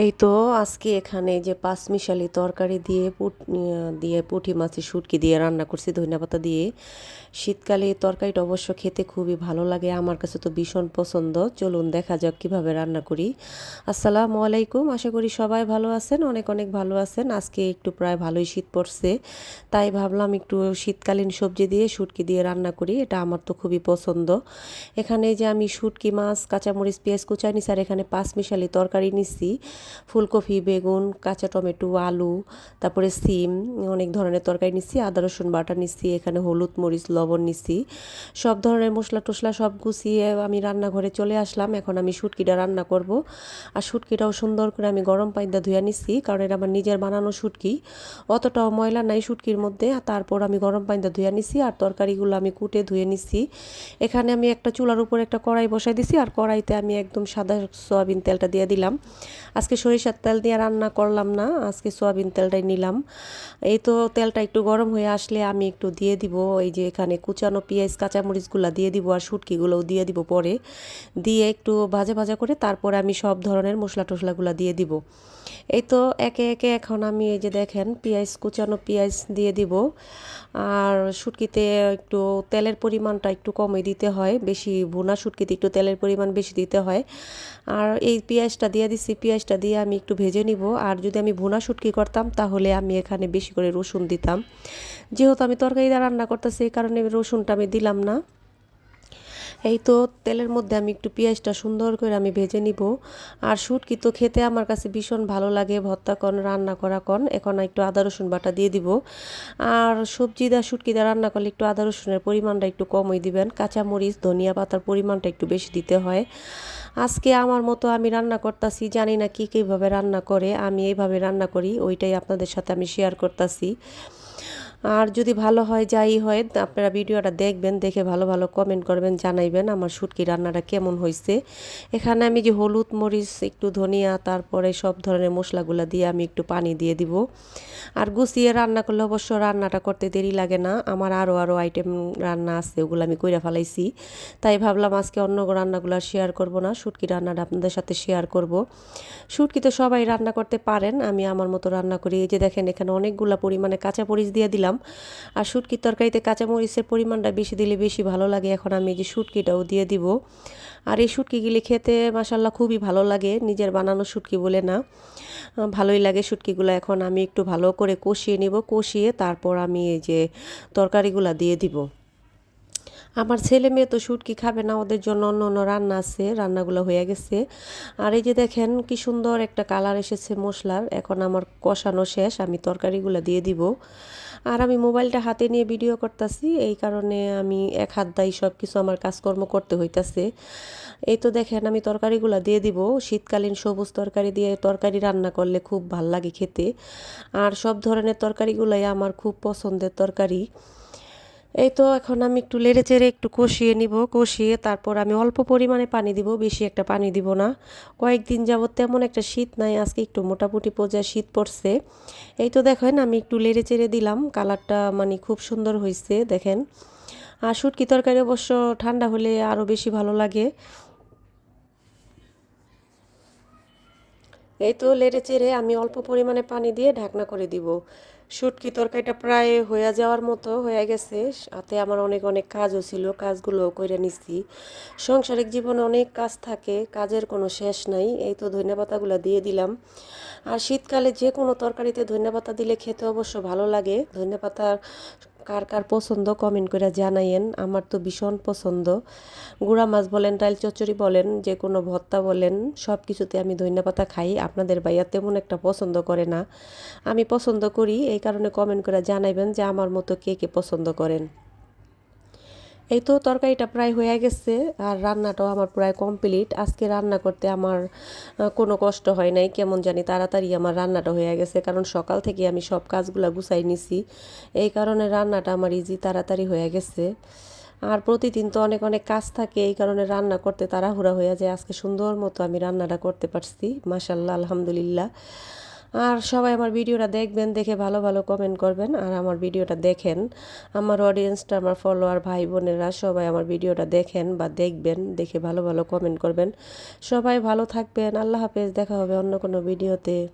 এই তো আজকে এখানে যে পাঁচমিশালি তরকারি দিয়ে দিয়ে পুঁটি মাছের শুটকি দিয়ে রান্না করছি ধনিয়াপাতা দিয়ে। শীতকালে এই তরকারিটা অবশ্য খেতে খুবই ভালো লাগে, আমার কাছে তো ভীষণ পছন্দ। চলুন দেখা যাক কিভাবে রান্না করি। আসসালামু আলাইকুম, আশা করি সবাই ভালো আছেন, অনেক অনেক ভালো আছেন। আজকে একটু প্রায় ভালোই শীত পড়ছে, তাই ভাবলাম একটু শীতকালীন সবজি দিয়ে শুটকি দিয়ে রান্না করি, এটা আমার তো খুবই পছন্দ। এখানে যে আমি শুটকি মাছ, কাঁচামরিচ, পেঁয়াজ কুচাই নিছি, আর এখানে পাঁচমিশালি তরকারি নিছি। ফুলকপি, বেগুন, কাঁচা টমেটো, আলু, তারপরে সিম, অনেক ধরনের তরকারি নিচ্ছি। আদা রসুন বাটা নিচ্ছি, এখানে হলুদ মরিচ লবণ নিচ্ছি। সব ধরনের মশলা টশলা সব গুছিয়ে আমি রান্নাঘরে চলে আসলাম। এখন আমি শুটকিটা রান্না করব। আর শুটকিটাও সুন্দর করে আমি গরম পানিতে ধুয়ে নিচ্ছি, কারণ এটা আমার নিজের বানানো শুটকি, অতটাও ময়লা নাই শুটকির মধ্যে। আর তারপর আমি গরম পানিতে ধুয়ে নিচ্ছি, আর তরকারিগুলো আমি কুটে ধুয়ে নিচ্ছি। এখানে আমি একটা চুলার উপর একটা কড়াই বসাই দিছি, আর কড়াইতে আমি একদম সাদা সয়াবিন তেলটা দিয়ে দিলাম। আজকে সরিষার তেল দিয়ে রান্না করলাম না, আজকে সয়াবিন তেলটাই নিলাম। এই তো তেলটা একটু গরম হয়ে আসলে আমি একটু দিয়ে দিব এই যে এখানে কুচানো পেঁয়াজ কাঁচামরিচগুলো দিয়ে দিব, আর শুটকিগুলোও দিয়ে দিব পরে। দিয়ে একটু ভাজা ভাজা করে তারপর আমি সব ধরনের মশলা টশলাগুলো দিয়ে দিব। এই তো একে একে এখন আমি এই যে দেখেন পেঁয়াজ, কুচানো পেঁয়াজ দিয়ে দিব। আর শুটকিতে একটু তেলের পরিমাণটা একটু কমই দিতে হয়, বেশি ভুনা শুটকিতে একটু তেলের পরিমাণ বেশি দিতে হয়। আর এই পেঁয়াজটা দিয়ে দিচ্ছি, পেঁয়াজটা দিয়ে আমি একটু ভেজে নিব। আর যদি আমি ভুনা শুটকি করতাম তাহলে আমি এখানে বেশি করে রসুন দিতাম। যেহেতু আমি তরকারি দিয়ে রান্না করতেছি, এই কারণে রসুনটা আমি দিলাম না। এই তো তেলের মধ্যে আমি একটু পেঁয়াজটা সুন্দর করে আমি ভেজে নিব। আর শুটকি তো খেতে আমার কাছে ভীষণ ভালো লাগে, ভর্তা কন রান্না করা কন। এখন একটু আদা রসুন বাটা দিয়ে দিব। আর সবজি দা শুটকি দিয়ে রান্না করলে একটু আদা রসুনের পরিমাণটা একটু কমই দিবেন, কাঁচামরিচ ধনিয়া পাতার পরিমাণটা একটু বেশি দিতে হয়। আজকে আমার মতো আমি রান্না করতেছি, জানি না কী কীভাবে রান্না করে, আমি এইভাবে রান্না করি, ওইটাই আপনাদের সাথে আমি শেয়ার করতেছি। আর যদি ভালো হয় যাই হয়, আপনারা ভিডিওটা দেখবেন, দেখে ভালো ভালো কমেন্ট করবেন, জানাইবেন আমার শুটকি রান্নাটা কেমন হয়েছে। এখানে আমি যে হলুদ মরিচ একটু ধনিয়া তারপরে সব ধরনের মশলাগুলো দিয়ে আমি একটু পানি দিয়ে দিব। আর গুছিয়ে রান্না করলে অবশ্য রান্নাটা করতে দেরি লাগে না। আমার আরও আইটেম রান্না আছে, ওগুলো আমি কইরা ফেলাইছি। তাই ভাবলাম আজকে অন্য রান্নাগুলো শেয়ার করব না, শুটকি রান্নাটা আপনাদের সাথে শেয়ার করব। শুটকি তো সবাই রান্না করতে পারেন, আমি আমার মতো রান্না করি। এই যে দেখেন এখানে অনেকগুলা পরিমাণে কাঁচামরিচ দিয়ে দিলাম। আর শুটকির তরকারিতে কাঁচামরিচের পরিমাণটা বেশি দিলে বেশি ভালো লাগে। এখন আমি এই যে শুটকিটাও দিয়ে দিব। আর এই শুটকিগুলি খেতে মাসাল্লাহ খুবই ভালো লাগে, নিজের বানানো শুটকি বলে না, ভালোই লাগে শুটকিগুলো। এখন আমি একটু ভালো করে কষিয়ে নিব, কষিয়ে তারপর আমি এই যে তরকারিগুলো দিয়ে দিব। আমার ছেলে মেয়ে তো শুটকি খাবে না, ওদের জন্য অন্য অন্য রান্না আছে, রান্নাগুলো হয়ে গেছে। আর এই যে দেখেন কি সুন্দর একটা কালার এসেছে মশলার। এখন আমার কষানো শেষ, আমি তরকারিগুলো দিয়ে দিব। আর আমি মোবাইলটা হাতে নিয়ে ভিডিও করতেছি, এই কারণে আমি এক হাত দাই সব কিছু আমার কাজকর্ম করতে হইতাছে। এই তো দেখেন আমি তরকারিগুলো দিয়ে দিব। শীতকালীন সবুজ তরকারি দিয়ে তরকারি রান্না করলে খুব ভাল লাগে খেতে। আর সব ধরনের তরকারিগুলোই আমার খুব পছন্দের তরকারি। এই তো এখন আমি একটু নেড়ে চেড়ে একটু কষিয়ে নিব, কষিয়ে তারপর আমি অল্প পরিমাণে পানি দিব, বেশি একটা পানি দিব না। কয়েকদিন যাবত তেমন একটা শীত নাই, আজকে একটু মোটামুটি পর্যায়ে শীত পড়ছে। এই তো দেখেন আমি একটু নেড়ে চেড়ে দিলাম, কালারটা মানে খুব সুন্দর হয়েছে দেখেন। আর শুটকি তরকারি অবশ্য ঠান্ডা হলে আরও বেশি ভালো লাগে। এই তো নেড়ে চেড়ে আমি অল্প পরিমাণে পানি দিয়ে ঢাকনা করে দিব। শুটকি তরকারিটা প্রায় হয়ে যাওয়ার মতো হয়ে গেছে। সাথে আমার অনেক অনেক কাজও ছিল, কাজগুলোও করে নিচ্ছি। সাংসারিক জীবনে অনেক কাজ থাকে, কাজের কোনো শেষ নাই। এই তো ধনেপাতাগুলো দিয়ে দিলাম। আর শীতকালে যে কোনো তরকারিতে ধনেপাতা দিলে খেতে অবশ্য ভালো লাগে। ধনেপাতা কার কার পছন্দ কমেন্ট করে জানাইয়েন, আমার তো ভীষণ পছন্দ। গুঁড়া মাছ বলেন, ডাল চচ্চড়ি বলেন, যে কোনো ভর্তা বলেন, সব কিছুতে আমি ধনিয়া খাই। আপনাদের ভাইয়া তেমন একটা পছন্দ করে না, আমি পছন্দ করি, এই কারণে কমেন্ট করে জানাইবেন যে আমার মতো কে কে পছন্দ করেন। এই তো তরকারিটা প্রায় হয়ে গেছে, আর রান্নাটাও আমার প্রায় কমপ্লিট। আজকে রান্না করতে আমার কোনো কষ্ট হয় নাই, কেমন জানি তাড়াতাড়ি আমার রান্নাটা হয়ে গেছে, কারণ সকাল থেকে আমি সব কাজগুলো গুছাই নিছি। এই কারণে রান্নাটা আমার ইজি তাড়াতাড়ি হয়ে গেছে। আর প্রতিদিন তো অনেক অনেক কাজ থাকে, এই কারণে রান্না করতে তাড়াহুড়া হয়ে যায়। আজকে সুন্দর মতো আমি রান্নাটা করতে পারছি, মাশাল্লাহ, আলহামদুলিল্লাহ। আর সবাই আমার ভিডিওটা দেখবেন, দেখে ভালো ভালো কমেন্ট করবেন আর আমার ভিডিওটা দেখেন। আমার অডিয়েন্সটা, আমার ফলোয়ার ভাই বোনেরা সবাই আমার ভিডিওটা দেখেন বা দেখবেন, দেখে ভালো ভালো কমেন্ট করবেন। সবাই ভালো থাকবেন। আল্লাহ হাফেজ। দেখা হবে অন্য কোনো ভিডিওতে।